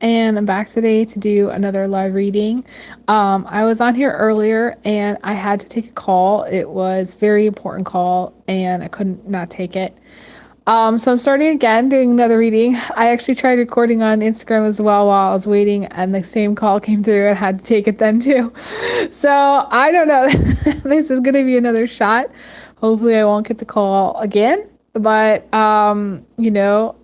and I'm back today to do another live reading. I was on here earlier and I had to take a call. It was a very important call and I couldn't not take it. So I'm starting again doing another reading. I actually tried recording on Instagram as well while I was waiting and the same call came through and had to take it then too. So I don't know. This is gonna be another shot. Hopefully I won't get the call again. But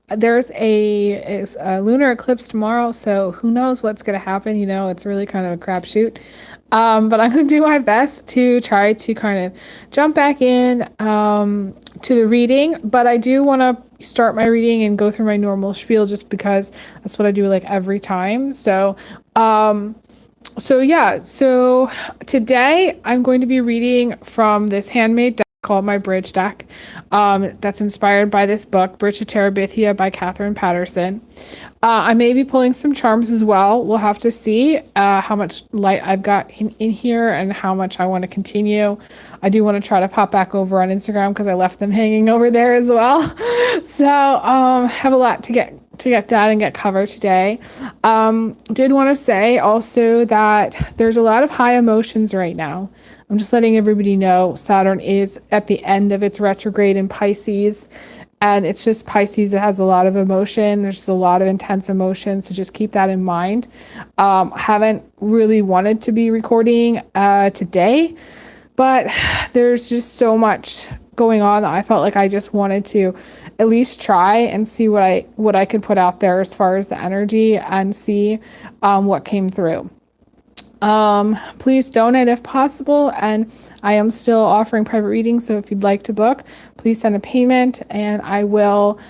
there's a lunar eclipse tomorrow, so who knows what's gonna happen? It's really kind of a crapshoot. But I'm gonna do my best to try to kind of jump back in to the reading. But I do want to start my reading and go through my normal spiel just because that's what I do like every time. So today I'm going to be reading from this handmade deck called my Bridge deck. That's inspired by this book, Bridge to Terabithia by Katherine Paterson. I may be pulling some charms as well. We'll have to see how much light I've got in here and how much I want to continue. I do want to try to pop back over on Instagram because I left them hanging over there as well. So have a lot to get done and get covered today. Did want to say also that there's a lot of high emotions right now. I'm just letting everybody know Saturn is at the end of its retrograde in Pisces, and it's just Pisces that has a lot of emotion. There's just a lot of intense emotion, so just keep that in mind. Haven't really wanted to be recording today, but there's just so much going on that I felt like I just wanted to at least try and see what I could put out there as far as the energy and see what came through. Please donate if possible, and I am still offering private readings, so if you'd like to book, please send a payment and I will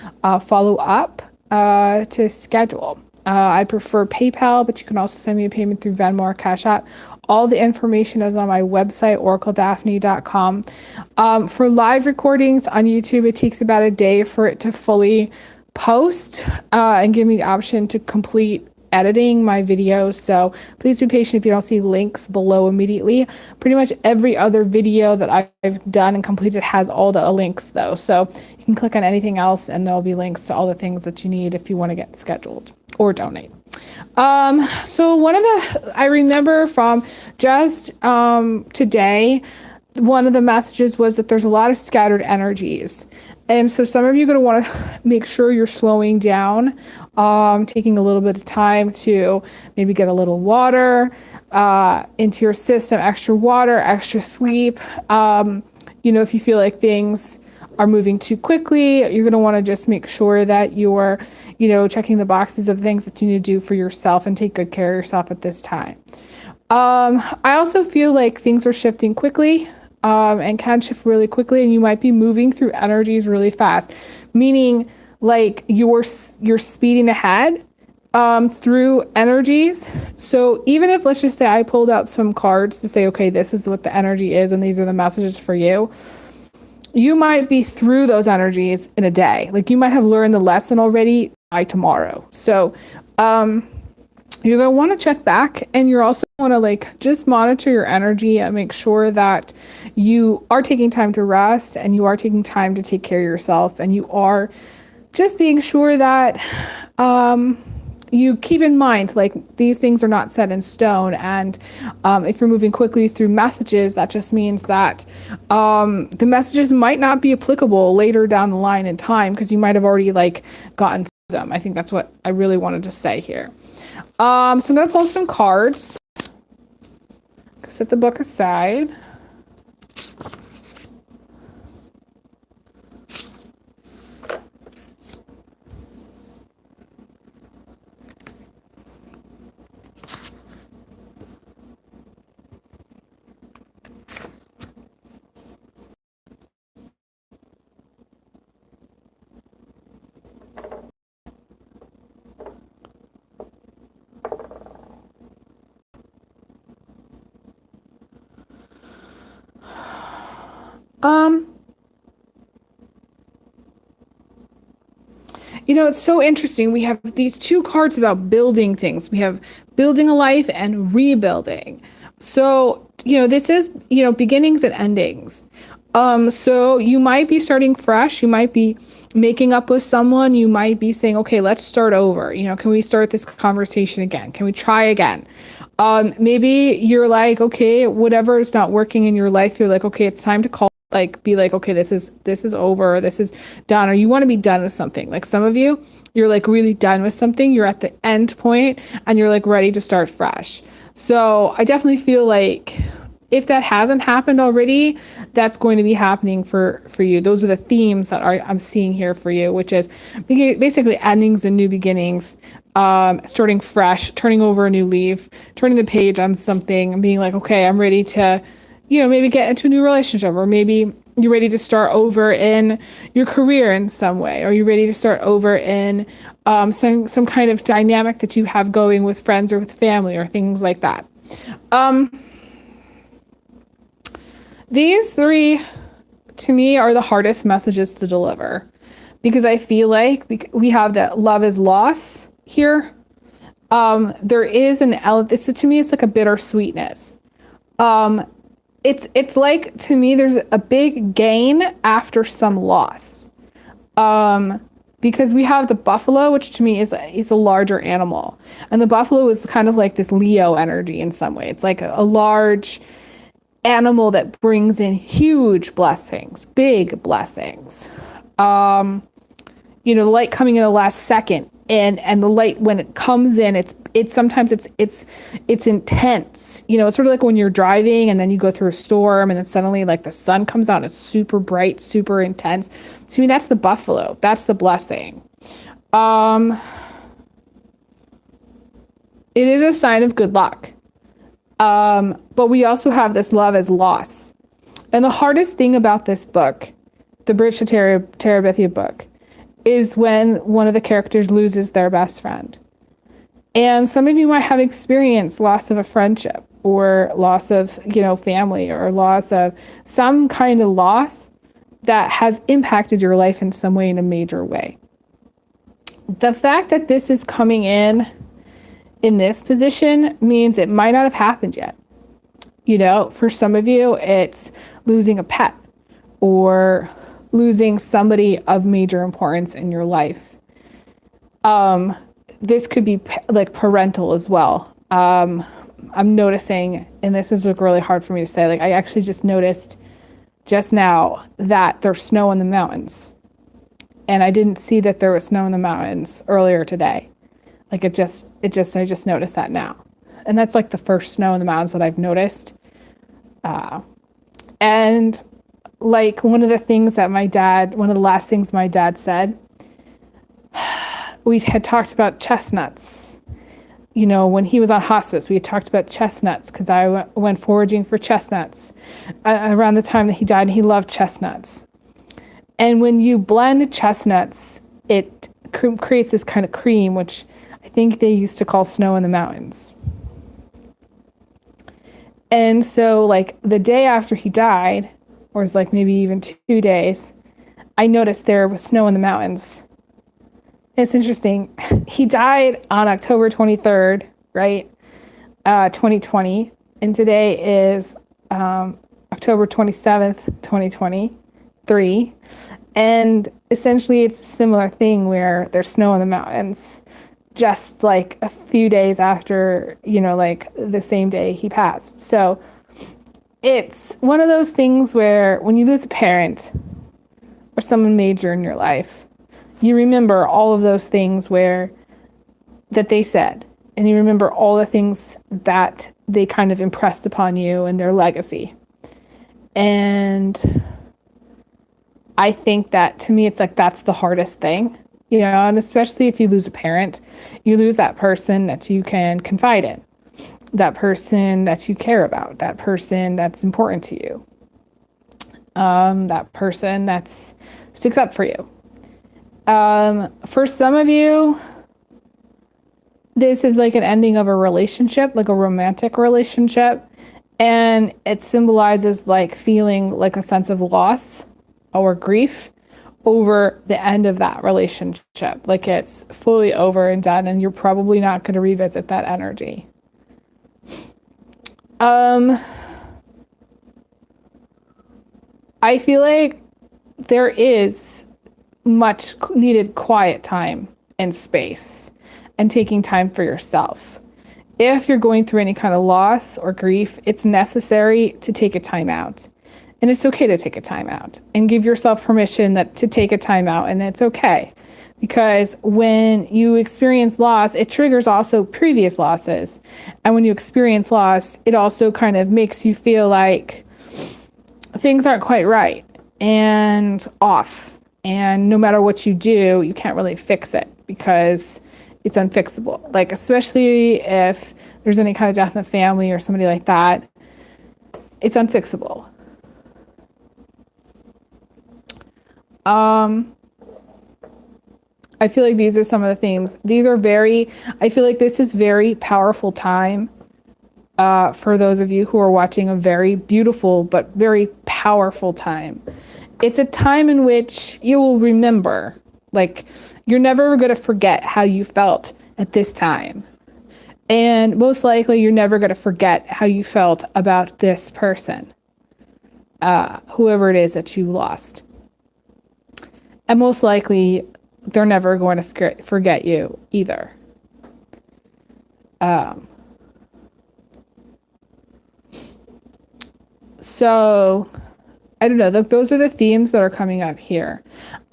follow up to schedule. I prefer PayPal, but you can also send me a payment through Venmo or Cash App. All the information is on my website, oracledaphne.com. For live recordings on YouTube, it takes about a day for it to fully post and give me the option to complete editing my videos, so please be patient if you don't see links below immediately. Pretty much every other video that I've done and completed has all the links though, so you can click on anything else and there'll be links to all the things that you need if you want to get scheduled or donate. So I remember from just today, one of the messages was that there's a lot of scattered energies. And so some of you are going to want to make sure you're slowing down, taking a little bit of time to maybe get a little water into your system, extra water, extra sleep. If you feel like things are moving too quickly, you're going to want to just make sure that you're, checking the boxes of things that you need to do for yourself and take good care of yourself at this time. I also feel like things are shifting quickly. And can shift really quickly, and you might be moving through energies really fast, meaning like you're speeding ahead through energies. So even if, let's just say I pulled out some cards to say, okay, this is what the energy is and these are the messages for you, you might be through those energies in a day. Like you might have learned the lesson already by tomorrow. So you're going to want to check back, and you're also want to just monitor your energy and make sure that you are taking time to rest and you are taking time to take care of yourself, and you are just being sure that you keep in mind these things are not set in stone. And if you're moving quickly through messages, that just means that the messages might not be applicable later down the line in time because you might have already gotten through them. I think that's what I really wanted to say here. So I'm going to pull some cards. Set the book aside. It's so interesting. We have these two cards about building things. We have building a life and rebuilding. So, this is, beginnings and endings. So you might be starting fresh. You might be making up with someone, you might be saying, okay, let's start over. Can we start this conversation again? Can we try again? Maybe you're like, okay, whatever is not working in your life, you're like, okay, it's time to call, like, be like, okay, this is over, this is done, or you want to be done with something. Like some of you, you're like really done with something, you're at the end point and you're like ready to start fresh. So I definitely feel like if that hasn't happened already, that's going to be happening for you. Those are the themes that I'm seeing here for you, which is basically endings and new beginnings, starting fresh, turning over a new leaf, turning the page on something and being like, okay, I'm ready to, maybe get into a new relationship, or maybe you're ready to start over in your career in some way, or you're ready to start over in some kind of dynamic that you have going with friends or with family or things like that. These three, to me, are the hardest messages to deliver, because I feel like we have that love is loss here. There is to me, it's like a bittersweetness. It's like, to me, there's a big gain after some loss. Because we have the buffalo, which to me is a larger animal. And the buffalo is kind of like this Leo energy in some way. It's like a large animal that brings in huge blessings, big blessings. The light coming in the last second, and the light when it comes in, it's sometimes it's intense. It's sort of like when you're driving and then you go through a storm and then suddenly like the sun comes out and it's super bright, super intense. To me, that's the buffalo. That's the blessing. It is a sign of good luck. But we also have this love as loss. And the hardest thing about this book, the Bridge to Terabithia book, is when one of the characters loses their best friend. And some of you might have experienced loss of a friendship, or loss of, family, or loss of some kind of loss that has impacted your life in some way, in a major way. The fact that this is coming in this position means it might not have happened yet. For some of you, it's losing a pet or losing somebody of major importance in your life. This could be like parental as well. I'm noticing, and this is like really hard for me to say, like I actually just noticed just now that there's snow in the mountains. And I didn't see that there was snow in the mountains earlier today. Like I just noticed that now. And that's like the first snow in the mountains that I've noticed. And like one of the last things my dad said, we had talked about chestnuts. When he was on hospice, we had talked about chestnuts because I went foraging for chestnuts around the time that he died, and he loved chestnuts. And when you blend chestnuts, it creates this kind of cream, which I think they used to call snow in the mountains. And so like the day after he died, or it was like maybe even 2 days, I noticed there was snow in the mountains. It's interesting. He died on October 23rd, right? 2020. And today is October 27th, 2023. And essentially it's a similar thing where there's snow in the mountains, just like a few days after, like the same day he passed. So it's one of those things where when you lose a parent or someone major in your life, you remember all of those things that they said, and you remember all the things that they kind of impressed upon you and their legacy. And I think that, to me, it's like that's the hardest thing, and especially if you lose a parent, you lose that person that you can confide in, that person that you care about, that person that's important to you, that person that sticks up for you. For some of you, this is like an ending of a relationship, like a romantic relationship, and it symbolizes like feeling like a sense of loss or grief over the end of that relationship. Like it's fully over and done, and you're probably not going to revisit that energy. I feel like there is much needed quiet time and space and taking time for yourself. If you're going through any kind of loss or grief, it's necessary to take a time out. And it's okay to take a time out and give yourself permission to take a time out, and it's okay. Because when you experience loss, it triggers also previous losses. And when you experience loss, it also kind of makes you feel like things aren't quite right and off. And no matter what you do, you can't really fix it because it's unfixable. Like, especially if there's any kind of death in the family or somebody like that, it's unfixable. I feel like these are some of the themes. I feel like this is very powerful time for those of you who are watching a very beautiful but very powerful time. It's a time in which you will remember, like, you're never going to forget how you felt at this time. And most likely you're never going to forget how you felt about this person, whoever it is that you lost. And most likely they're never going to forget you either. So, I don't know. Those are the themes that are coming up here.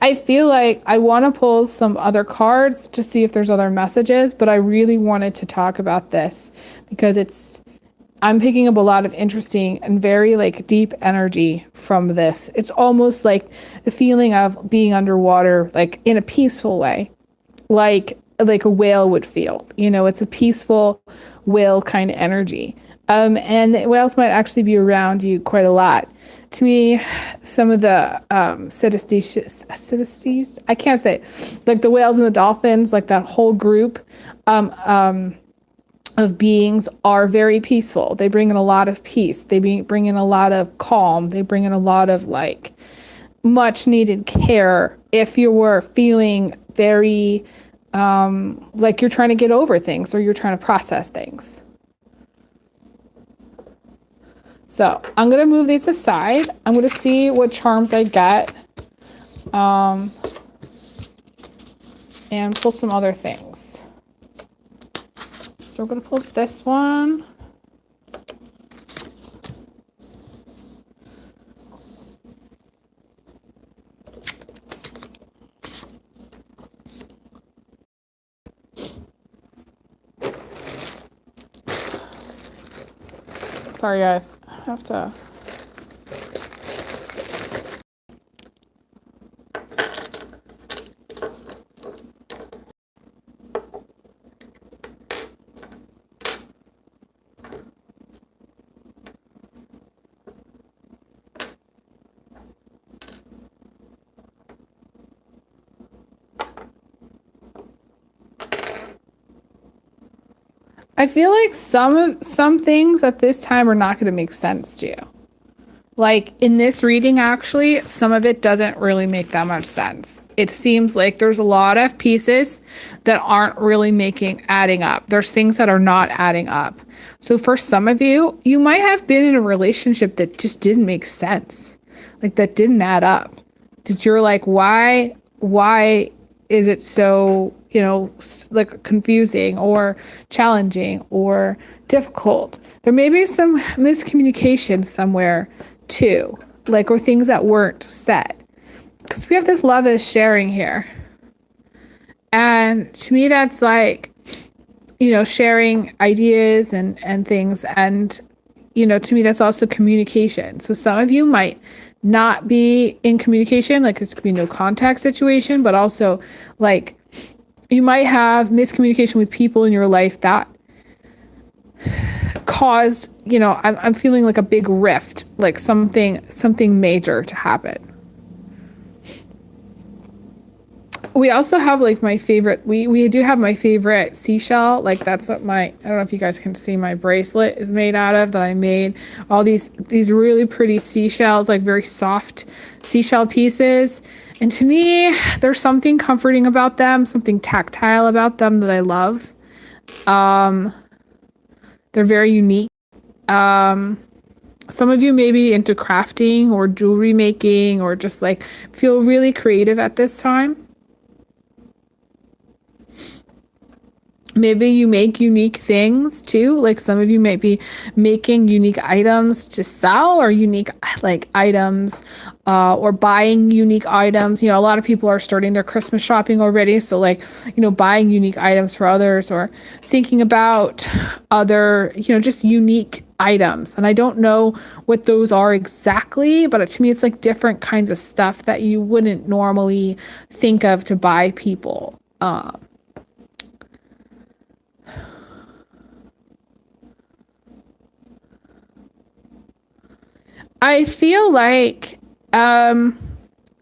I feel like I want to pull some other cards to see if there's other messages, but I really wanted to talk about this because I'm picking up a lot of interesting and very like deep energy from this. It's almost like the feeling of being underwater, like in a peaceful way, like a whale would feel. You know, it's a peaceful whale kind of energy. And the whales might actually be around you quite a lot. To me, some of the Sagittarius, I can't say it, like the whales and the dolphins, like that whole group of beings are very peaceful. They bring in a lot of peace. They bring in a lot of calm. They bring in a lot of like much needed care. If you were feeling very like you're trying to get over things or you're trying to process things. So I'm going to move these aside. I'm going to see what charms I get. And pull some other things. So we're going to pull this one. Sorry guys, I have to. I feel like some things at this time are not going to make sense to you. Like in this reading, actually, some of it doesn't really make that much sense. It seems like there's a lot of pieces that aren't really adding up. There's things that are not adding up. So for some of you, you might have been in a relationship that just didn't make sense. Like that didn't add up. That you're like, why is it so, like confusing or challenging or difficult? There may be some miscommunication somewhere too, like, or things that weren't said. Because we have this love is sharing here. And to me, that's like, sharing ideas and things. And, to me, that's also communication. So some of you might not be in communication, like this could be no contact situation, but also like you might have miscommunication with people in your life that caused, I'm feeling like a big rift, like something major to happen. We also have like my favorite, we do have my favorite seashell. Like that's what I don't know if you guys can see, my bracelet is made out of, that I made. All these really pretty seashells, like very soft seashell pieces. And to me, there's something comforting about them, something tactile about them that I love. They're very unique. Some of you may be into crafting or jewelry making or just like feel really creative at this time. Maybe you make unique things too. Like some of you might be making unique items to sell or unique like items or buying unique items. You know, a lot of people are starting their Christmas shopping already. So like, you know, buying unique items for others or thinking about other, you know, just unique items. And I don't know what those are exactly, but to me, it's like different kinds of stuff that you wouldn't normally think of to buy people. I feel like, you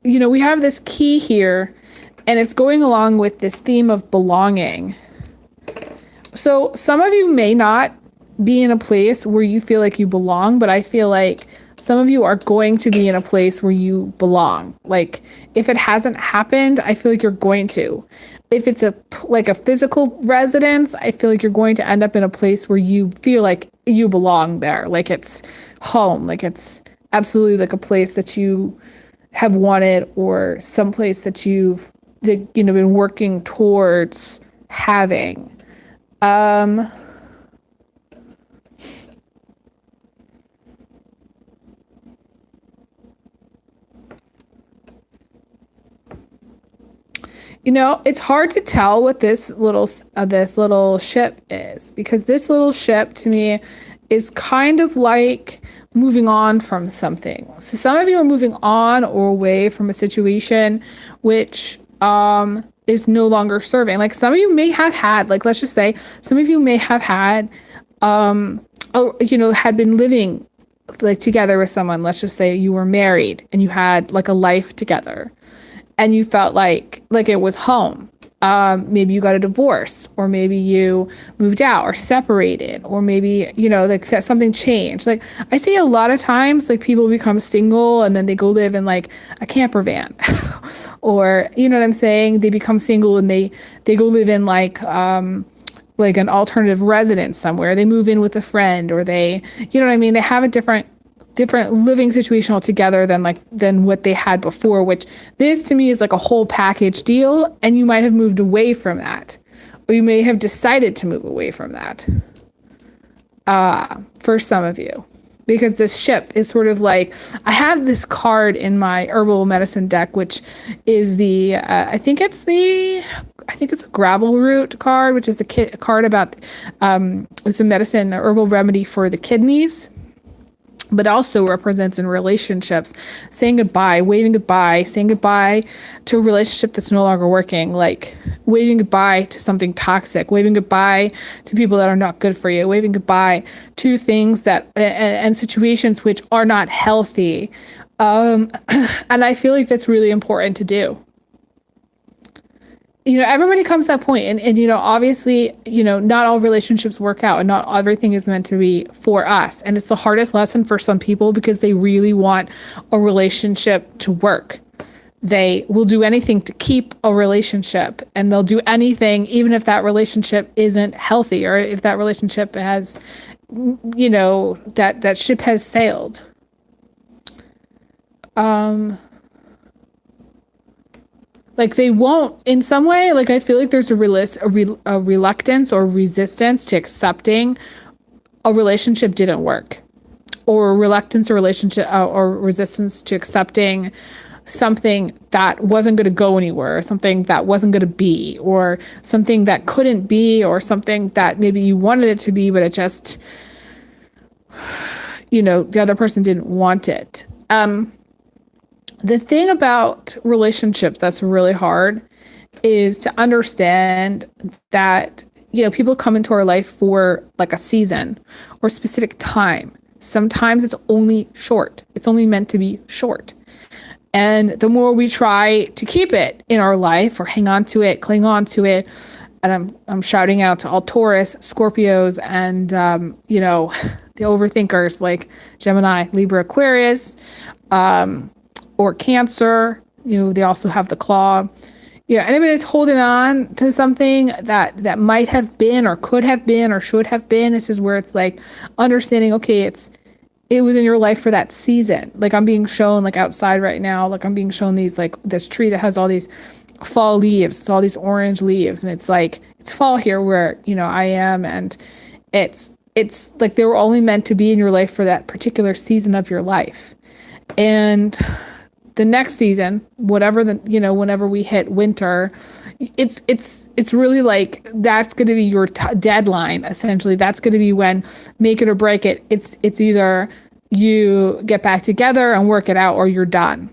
know, we have this key here, and it's going along with this theme of belonging. So some of you may not be in a place where you feel like you belong, but I feel like some of you are going to be in a place where you belong. Like if it hasn't happened, I feel like you're going to. If it's like a physical residence, I feel like you're going to end up in a place where you feel like you belong there, like it's home, like it's absolutely like a place that you have wanted or some place that you've been working towards having. You know, it's hard to tell what this little ship is, because this little ship to me is kind of like moving on from something. So some of you are moving on or away from a situation which is no longer serving. Like some of you may have had, like let's just say some of you may have had had been living like together with someone. Let's just say you were married and you had like a life together and you felt like it was home. Maybe you got a divorce, or maybe you moved out or separated, or maybe, you know, like that something changed. Like I see a lot of times like people become single and then they go live in like a camper van or, you know what I'm saying? They become single and they go live in like an alternative residence somewhere. They move in with a friend, or they, you know what I mean? They have a different living situation altogether than what they had before, which this to me is like a whole package deal, and you might have moved away from that, or you may have decided to move away from that for some of you, because this ship is sort of like, I have this card in my herbal medicine deck, which is the I think it's a gravel root card, which is a card about it's a medicine, a herbal remedy for the kidneys, but also represents in relationships, saying goodbye, waving goodbye, saying goodbye to a relationship that's no longer working, like waving goodbye to something toxic, waving goodbye to people that are not good for you, waving goodbye to things that and situations which are not healthy. And I feel like that's really important to do. You know, everybody comes to that point, and you know, obviously, you know, not all relationships work out and not everything is meant to be for us. And it's the hardest lesson for some people because they really want a relationship to work. They will do anything to keep a relationship, and they'll do anything even if that relationship isn't healthy, or if that relationship has, you know, that ship has sailed. Like they won't, in some way, like I feel like there's a reluctance or resistance to accepting a relationship didn't work, or a reluctance or resistance to accepting something that wasn't going to go anywhere, or something that wasn't going to be, or something that couldn't be, or something that maybe you wanted it to be, but it just, you know, the other person didn't want it. The thing about relationships that's really hard is to understand that, you know, people come into our life for like a season or a specific time. Sometimes it's only short. It's only meant to be short. And the more we try to keep it in our life or hang on to it, cling on to it, and I'm shouting out to all Taurus, Scorpios, and, you know, the overthinkers like Gemini, Libra, Aquarius, or Cancer, you know, they also have the claw. You know, anybody that's holding on to something that might have been or could have been or should have been, this is where it's like understanding, okay, it was in your life for that season. Like I'm being shown like outside right now, like I'm being shown these like this tree that has all these fall leaves, it's all these orange leaves, and it's like it's fall here where, you know, I am, and it's like they were only meant to be in your life for that particular season of your life. And the next season, whatever the, you know, whenever we hit winter, it's really like that's going to be your deadline. Essentially, that's going to be when make it or break it. It's either you get back together and work it out, or you're done.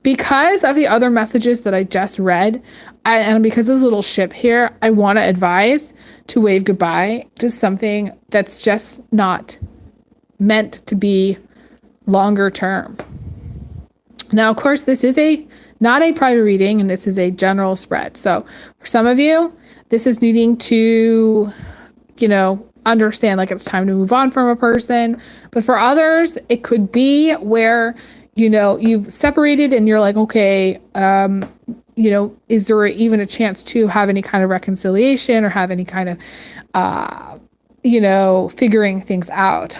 Because of the other messages that I just read, and because of this little ship here, I want to advise to wave goodbye to something that's just not meant to be longer term. Now, of course, this is not a private reading, and this is a general spread. So for some of you, this is needing to, you know, understand like it's time to move on from a person. But for others, it could be where, you know, you've separated and you're like, okay, you know, is there even a chance to have any kind of reconciliation or have any kind of, you know, figuring things out?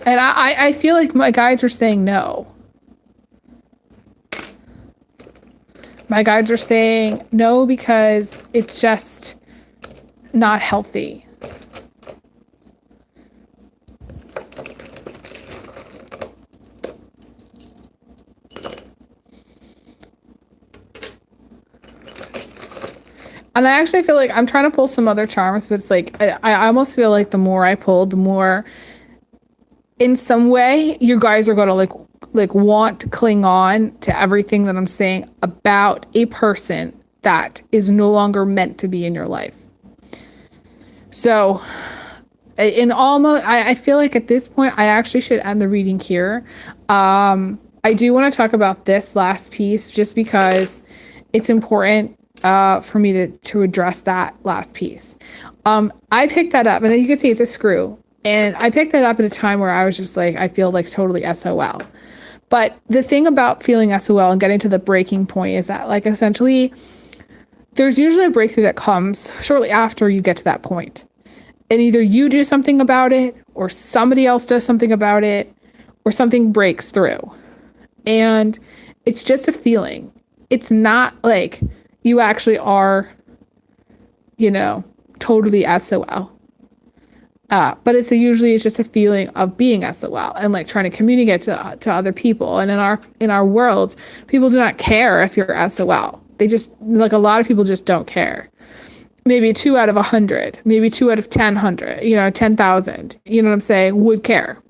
And I feel like my guides are saying no. My guides are saying no because it's just not healthy. And I actually feel like I'm trying to pull some other charms, but it's like I almost feel like the more I pull, the more in some way you guys are going to like want to cling on to everything that I'm saying about a person that is no longer meant to be in your life. So I feel like at this point I actually should end the reading here. I do want to talk about this last piece just because it's important for me to address that last piece. I picked that up, and you can see it's a screw. And I picked that up at a time where I was just like, I feel like totally SOL. But the thing about feeling SOL and getting to the breaking point is that, like, essentially, there's usually a breakthrough that comes shortly after you get to that point. And either you do something about it, or somebody else does something about it, or something breaks through. And it's just a feeling. It's not like you actually are, you know, totally SOL. But it's just a feeling of being SOL and like trying to communicate to other people. And in our world, people do not care if you're SOL. They just, like, a lot of people just don't care. Maybe 2 out of 100, maybe 2 out of 10,000, you know, 10,000, you know what I'm saying, would care.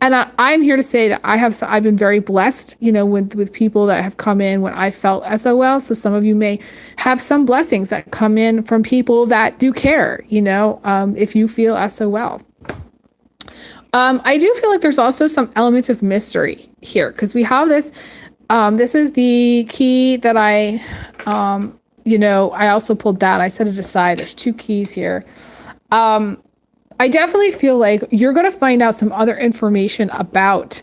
And I'm here to say that I've been very blessed, you know, with people that have come in when I felt SOL. So some of you may have some blessings that come in from people that do care, you know, if you feel SOL. I do feel like there's also some element of mystery here because we have this. This is the key that you know, I also pulled that. I set it aside. There's 2 keys here. I definitely feel like you're going to find out some other information about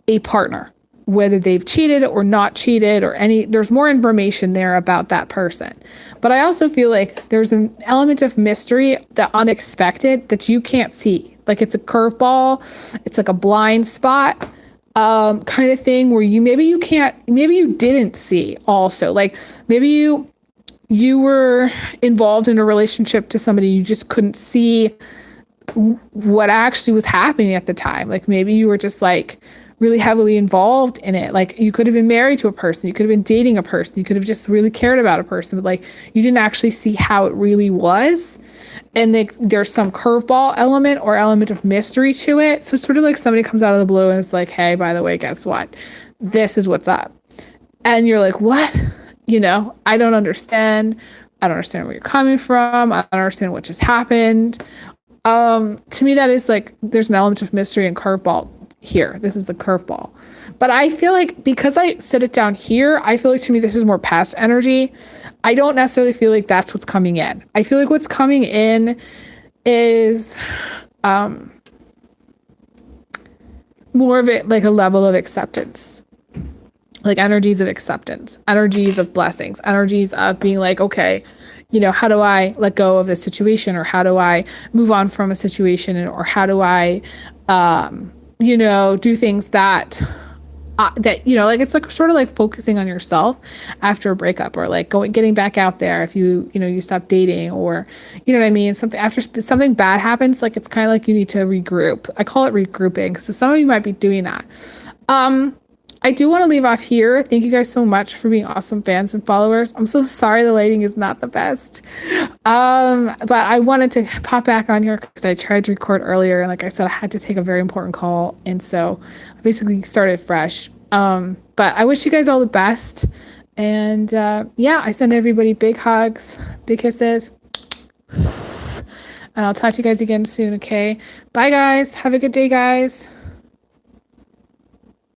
a partner, whether they've cheated or not cheated or there's more information there about that person. But I also feel like there's an element of mystery, the unexpected that you can't see. Like it's a curveball. It's like a blind spot kind of thing where maybe you didn't see also. Like maybe you were involved in a relationship to somebody, you just couldn't see what actually was happening at the time. Like maybe you were just like really heavily involved in it. Like you could have been married to a person, you could have been dating a person, you could have just really cared about a person, but like you didn't actually see how it really was. And there's some curveball element or element of mystery to it. So it's sort of like somebody comes out of the blue and it's like, hey, by the way, guess what? This is what's up. And you're like, what? You know, I don't understand. I don't understand where you're coming from. I don't understand what just happened. To me, that is like, there's an element of mystery and curveball here. This is the curveball. But I feel like because I set it down here, I feel like to me, this is more past energy. I don't necessarily feel like that's what's coming in. I feel like what's coming in is more of it like a level of acceptance. like energies of acceptance, energies of blessings, energies of being like, okay, how do I let go of this situation, or how do I move on from a situation, or how do I, do things that like it's like sort of like focusing on yourself after a breakup, or like getting back out there if you stop dating, or you know what I mean, something after something bad happens, like it's kind of like you need to regroup. I call it regrouping, so some of you might be doing that. I do want to leave off here. Thank you guys so much for being awesome fans and followers. I'm so sorry the lighting is not the best. But I wanted to pop back on here because I tried to record earlier. And like I said, I had to take a very important call. And so I basically started fresh. But I wish you guys all the best. And yeah, I send everybody big hugs, big kisses. And I'll talk to you guys again soon, okay? Bye, guys. Have a good day, guys.